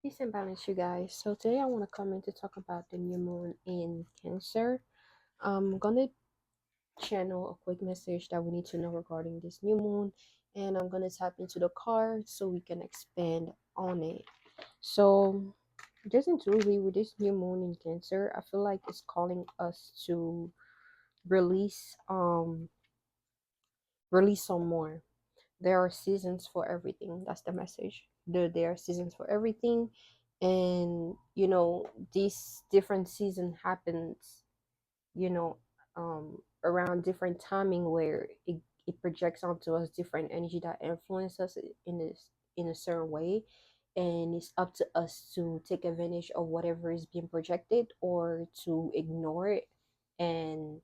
Peace and balance, you guys. So today I want to come in to talk about the new moon in Cancer. I'm gonna channel a quick message that we need to know regarding this new moon, and I'm gonna tap into the card so we can expand on it. So, just intuitively, with this new moon in Cancer, I feel like it's calling us to release, release some more. There are seasons for everything. That's the message. There are seasons for everything, and this different season happens, you know, around different timing where it projects onto us different energy that influence us in a certain way, and it's up to us to take advantage of whatever is being projected or to ignore it and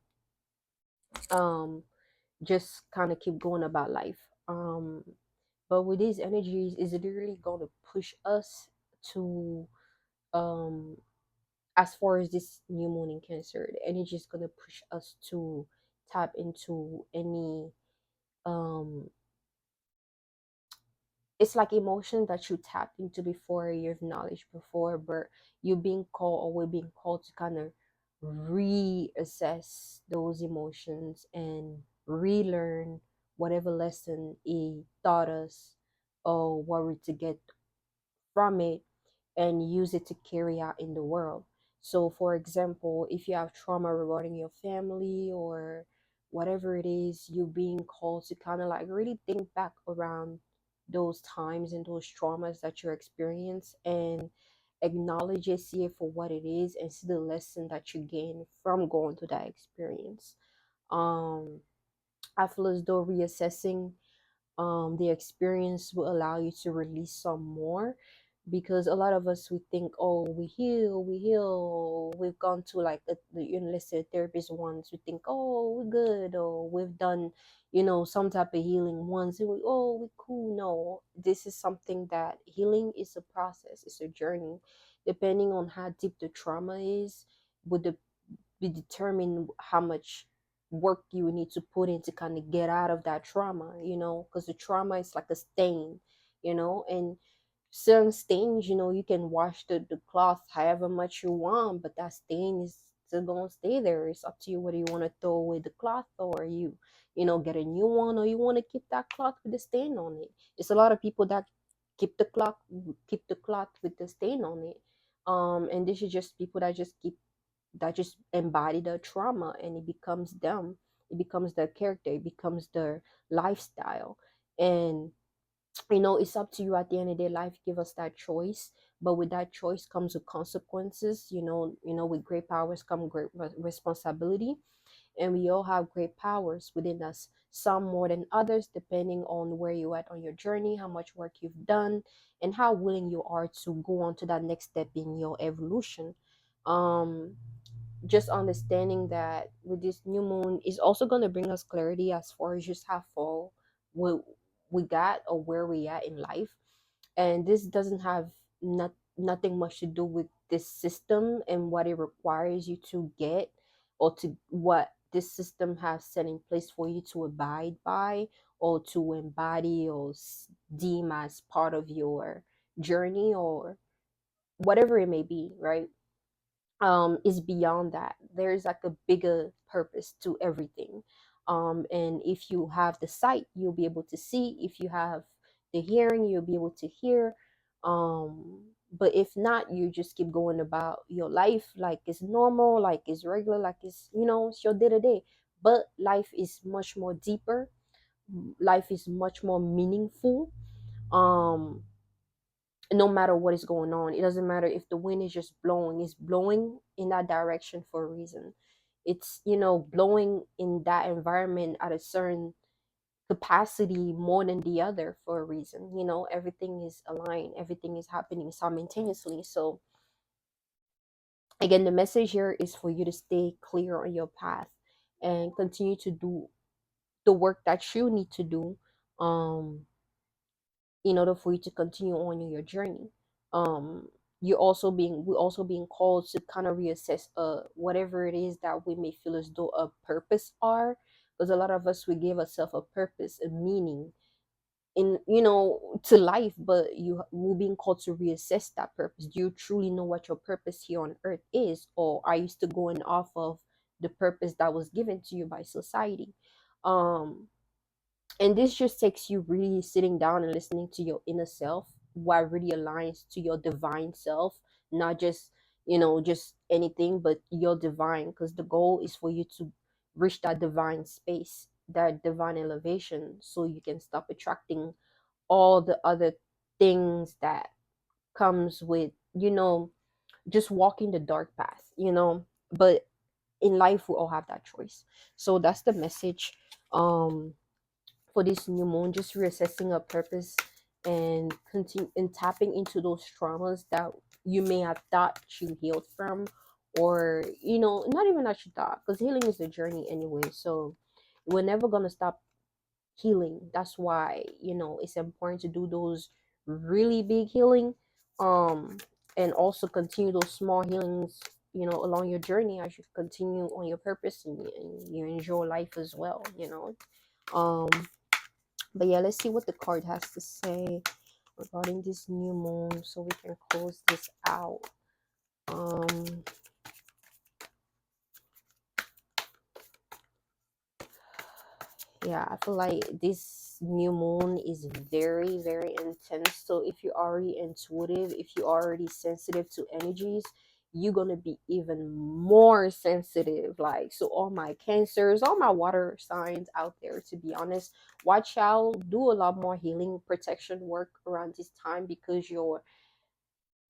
um just kind of keep going about life. But with these energies, is it really going to push us to, um as far as this new moon in Cancer, the energy is going to push us to tap into any, um it's like emotion that you tapped into before, you've knowledge before, but you being called, or we're being called to kind of reassess those emotions and relearn whatever lesson he taught us or what we're to get from it and use it to carry out in the world. So, for example, if you have trauma regarding your family or whatever it is, you being called to kind of like really think back around those times and those traumas that you experience and acknowledge it, see it for what it is, and see the lesson that you gain from going through that experience. Um, I feel as though reassessing the experience will allow you to release some more, because a lot of us, we think, oh, we heal, we've gone to like let's say a therapist once, we think, oh, we're good, or we've done some type of healing once, and we're cool. No, this is something that healing is a process, it's a journey. Depending on how deep the trauma is, would be determine how much work you need to put in to kind of get out of that trauma, because the trauma is like a stain, and certain stains, you can wash the cloth however much you want, but that stain is still gonna stay there. It's up to you whether you want to throw away the cloth, or get a new one, or you want to keep that cloth with the stain on it. It's a lot of people that keep the cloth with the stain on it. And this is just people that just embody the trauma, and it becomes them, it becomes their character, it becomes their lifestyle. And it's up to you. At the end of the day, life give us that choice, but with that choice comes with consequences. With great powers come great responsibility, and we all have great powers within us, some more than others, depending on where you're at on your journey, how much work you've done, and how willing you are to go on to that next step in your evolution. um just understanding that with this new moon is also going to bring us clarity as far as just how far we, we got, or where we at in life. And this doesn't have nothing much to do with this system and what it requires you to get, or to what this system has set in place for you to abide by, or to embody, or deem as part of your journey, or whatever it may be, right? Is beyond that. There's like a bigger purpose to everything. And if you have the sight, you'll be able to see. If you have the hearing, you'll be able to hear. But if not, you just keep going about your life like it's normal, like it's regular, like it's your day to day. But life is much more deeper. Life is much more meaningful. Um, no matter what is going on, it doesn't matter if the wind is just blowing, it's blowing in that direction for a reason. It's blowing in that environment at a certain capacity more than the other for a reason. Everything is aligned, everything is happening simultaneously. So again, the message here is for you to stay clear on your path and continue to do the work that you need to do, um in order for you to continue on in your journey. um we're also being called to kind of reassess whatever it is that we may feel as though a purpose are, because a lot of us, we give ourselves a purpose, a meaning, in, to life, but we're being called to reassess that purpose. Do you truly know what your purpose here on earth is, or are you still going off of the purpose that was given to you by society? um and this just takes you really sitting down and listening to your inner self, what really aligns to your divine self, not just, just anything, but your divine, because the goal is for you to reach that divine space, that divine elevation, so you can stop attracting all the other things that comes with, just walking the dark path. But in life we all have that choice. So that's the message um for this new moon, just reassessing a purpose and continue and tapping into those traumas that you may have thought you healed from, or not even that you thought, because healing is a journey anyway. So we're never gonna stop healing. That's why, it's important to do those really big healing, um and also continue those small healings, along your journey, as you continue on your purpose, and you enjoy life as well. um but yeah, let's see what the card has to say regarding this new moon, so we can close this out. um yeah, I feel like this new moon is very, very intense. So if you're already intuitive, if you're already sensitive to energies, you're gonna be even more sensitive. Like, so all my cancers, all my water signs out there, to be honest, watch out, do a lot more healing protection work around this time, because your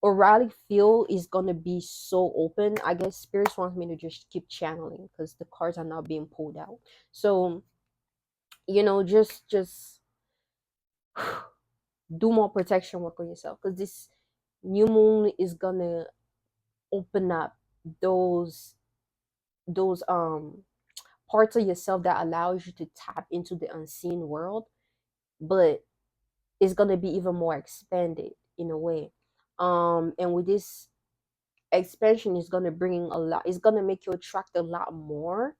auralic field is gonna be so open. I guess spirits wants me to just keep channeling because the cards are not being pulled out. So just do more protection work on yourself, because this new moon is gonna open up those those parts of yourself that allows you to tap into the unseen world, but it's gonna be even more expanded in a way. And with this expansion, is gonna bring a lot, it's gonna make you attract a lot more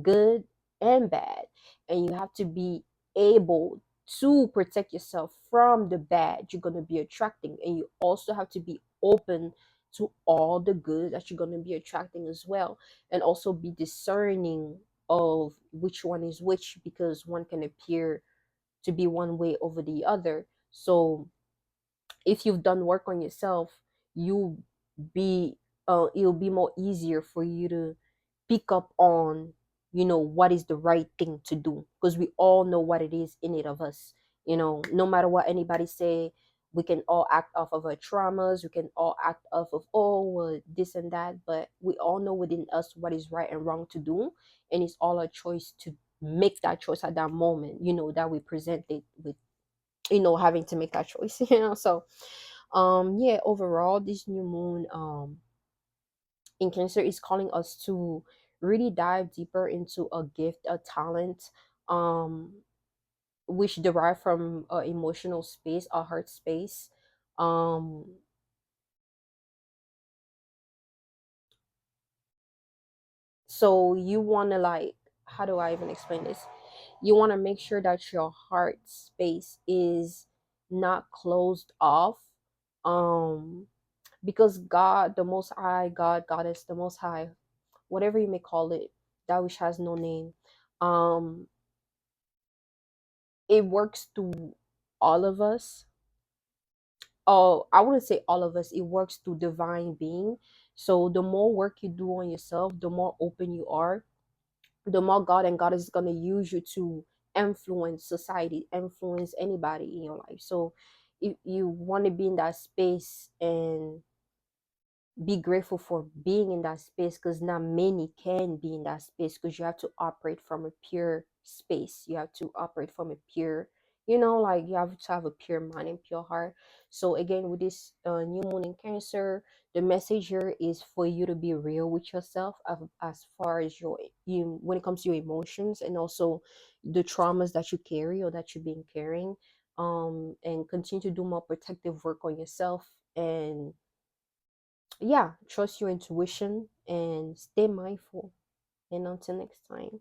good and bad, and you have to be able to protect yourself from the bad you're gonna be attracting, and you also have to be open to all the good that you're gonna be attracting as well, and also be discerning of which one is which, because one can appear to be one way over the other. So if you've done work on yourself, you be it'll be more easier for you to pick up on, what is the right thing to do, because we all know what it is in it of us. No matter what anybody say, we can all act off of our traumas, we can all act off of, oh well, this and that, but we all know within us what is right and wrong to do, and it's all a choice to make that choice at that moment, that we present it with, having to make that choice. So yeah, overall, this new moon in Cancer is calling us to really dive deeper into a gift, a talent, um which derive from a emotional space, a heart space. um so you want to, like, how do I even explain this? You want to make sure that your heart space is not closed off, um because God, the Most High, God, Goddess, the Most High, whatever you may call it, that which has no name, um, it works through all of us. Oh, I wouldn't say all of us. It works through divine being. So the more work you do on yourself, the more open you are, the more God and God is gonna use you to influence society, influence anybody in your life. So if you want to be in that space and be grateful for being in that space, because not many can be in that space, because you have to operate from a pure space, you have to operate from a pure, like, you have to have a pure mind and pure heart. So again, with this new moon in Cancer, the message here is for you to be real with yourself, as far as you when it comes to your emotions, and also the traumas that you carry or that you've been carrying, and continue to do more protective work on yourself, and yeah, trust your intuition and stay mindful. And until next time.